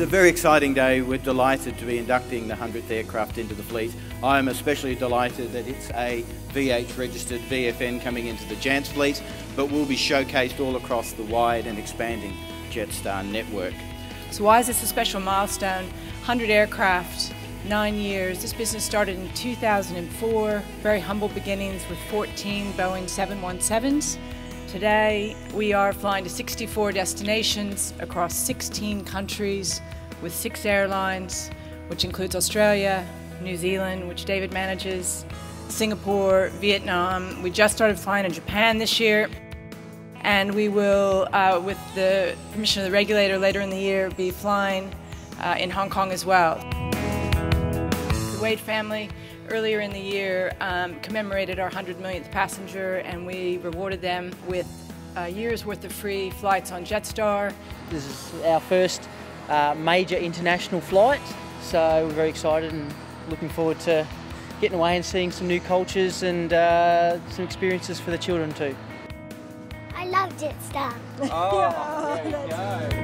It's a very exciting day. We're delighted to be inducting the 100th aircraft into the fleet. I'm especially delighted that it's a VH registered VFN coming into the Jants fleet, but will be showcased all across the wide and expanding Jetstar network. So why is this a special milestone? 100 aircraft, 9 years. This business started in 2004, very humble beginnings with 14 Boeing 717s. Today we are flying to 64 destinations across 16 countries with 6 airlines, which includes Australia, New Zealand, which David manages, Singapore, Vietnam. We just started flying in Japan this year, and we will, with the permission of the regulator later in the year, be flying in Hong Kong as well. The Wade family earlier in the year commemorated our 100 millionth passenger, and we rewarded them with a year's worth of free flights on Jetstar. This is our first major international flight, so we're very excited and looking forward to getting away and seeing some new cultures and some experiences for the children too. I love Jetstar. Oh, there we go.